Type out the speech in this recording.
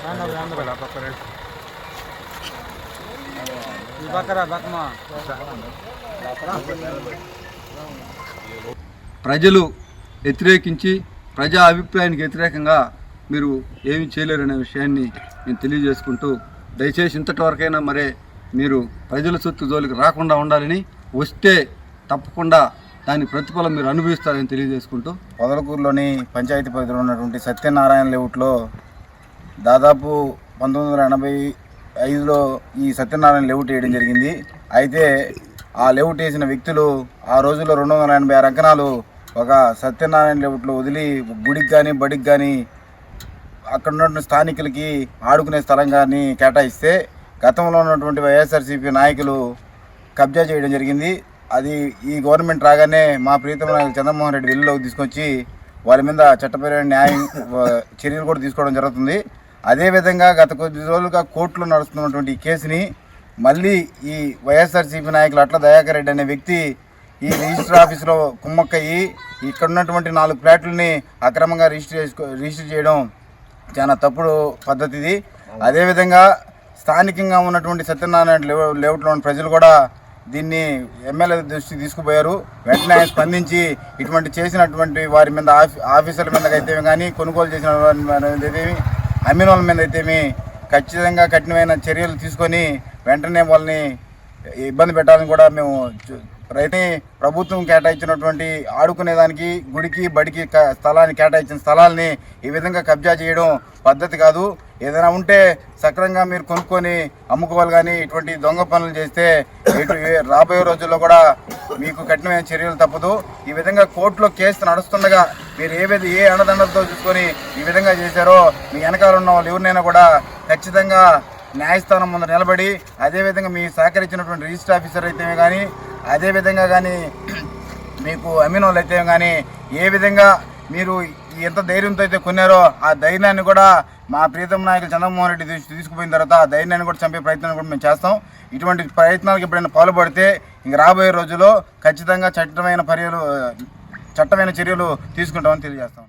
ప్రజలు వ్యతిరేకించి ప్రజా అభిప్రాయానికి వ్యతిరేకంగా మీరు ఏమీ చేయలేరనే విషయాన్ని నేను తెలియజేసుకుంటూ, దయచేసి ఇంతటి వరకైనా మరే మీరు ప్రజల సొత్తు జోలికి రాకుండా ఉండాలని, వస్తే తప్పకుండా దాని ప్రతిఫలం మీరు అనుభవిస్తారని తెలియజేసుకుంటూ, పొదలకూరులోని పంచాయతీ పరిధిలో ఉన్నటువంటి సత్యనారాయణ లేఅవుట్లో దాదాపు 1985లో ఈ సత్యనారాయణ లేఅవుట్ వేయడం జరిగింది. అయితే ఆ లేఅవుట్ వేసిన వ్యక్తులు ఆ రోజుల్లో 286 అంకణాలు ఒక సత్యనారాయణ లేఅవుట్లో వదిలి గుడికి కానీ బడికి కానీ అక్కడ ఉన్నటువంటి స్థానికులకి ఆడుకునే స్థలం కానీ కేటాయిస్తే గతంలో ఉన్నటువంటి వైఎస్ఆర్సీపీ నాయకులు కబ్జా చేయడం జరిగింది. అది ఈ గవర్నమెంట్ రాగానే మా ప్రీతమ నాయకులు చంద్రమోహన్ రెడ్డి వెలుగులోకి తీసుకొచ్చి వాళ్ళ మీద చట్టపరమైన న్యాయం చర్యలు కూడా తీసుకోవడం జరుగుతుంది. అదేవిధంగా గత కొద్ది రోజులుగా కోర్టులో నడుస్తున్నటువంటి ఈ కేసుని మళ్ళీ ఈ వైఎస్ఆర్సీపీ నాయకులు అట్ల దయాకర్ రెడ్డి అనే వ్యక్తి ఈ రిజిస్టర్ ఆఫీసులో కుమ్మక్కయ్యి ఇక్కడ ఉన్నటువంటి 4 ఫ్లాట్లని అక్రమంగా రిజిస్టర్ చేయడం చాలా తప్పుడు పద్ధతి ఇది. అదేవిధంగా స్థానికంగా ఉన్నటువంటి సత్యనారాయణ లేఅవుట్లోని ప్రజలు కూడా దీన్ని ఎమ్మెల్యే దృష్టికి తీసుకుపోయారు. వెంటనే స్పందించి ఇటువంటి చేసినటువంటి వారి మీద ఆఫీసర్ల మీద అయితే కానీ, కొనుగోలు చేసిన వారి మీద అయితేమి, అమ్మిన వాళ్ళ మీద అయితేమి ఖచ్చితంగా కఠినమైన చర్యలు తీసుకొని వెంటనే వాళ్ళని ఇబ్బంది పెట్టాలని కూడా మేము ప్రభుత్వం కేటాయించినటువంటి ఆడుకునేదానికి గుడికి బడికి స్థలాన్ని కేటాయించిన స్థలాల్ని ఈ విధంగా కబ్జా చేయడం పద్ధతి కాదు. ఏదైనా ఉంటే సక్రంగా మీరు కొనుక్కొని అమ్ముకోవాలి, కానీ ఇటువంటి దొంగ పనులు చేస్తే రాబోయే రోజుల్లో కూడా మీకు కఠినమైన చర్యలు తప్పదు. ఈ విధంగా కోర్టులో కేసు నడుస్తుండగా మీరు ఏ అండదండలతో చూసుకొని ఈ విధంగా చేశారో మీ వెనకాల ఉన్న వాళ్ళు ఎవరినైనా కూడా ఖచ్చితంగా న్యాయస్థానం ముందు నిలబడి, అదేవిధంగా మీ సహకరించినటువంటి రిజిస్టర్ ఆఫీసర్ అయితే కానీ, అదేవిధంగా కానీ మీకు అమ్మిన వాళ్ళు అయితే కానీ, ఏ విధంగా మీరు ఎంత ధైర్యంతో అయితే కొన్నారో ఆ ధైర్యాన్ని కూడా మా ప్రీతం నాయకులు చంద్రమోహన్ రెడ్డి తీసుకుపోయిన తర్వాత ఆ ధైర్యాన్ని కూడా చంపే ప్రయత్నాన్ని కూడా మేము చేస్తాం. ఇటువంటి ప్రయత్నాలకు ఎప్పుడైనా పాల్పడితే ఇంక రాబోయే రోజుల్లో ఖచ్చితంగా చట్టమైన చర్యలు తీసుకుంటామని తెలియజేస్తాం.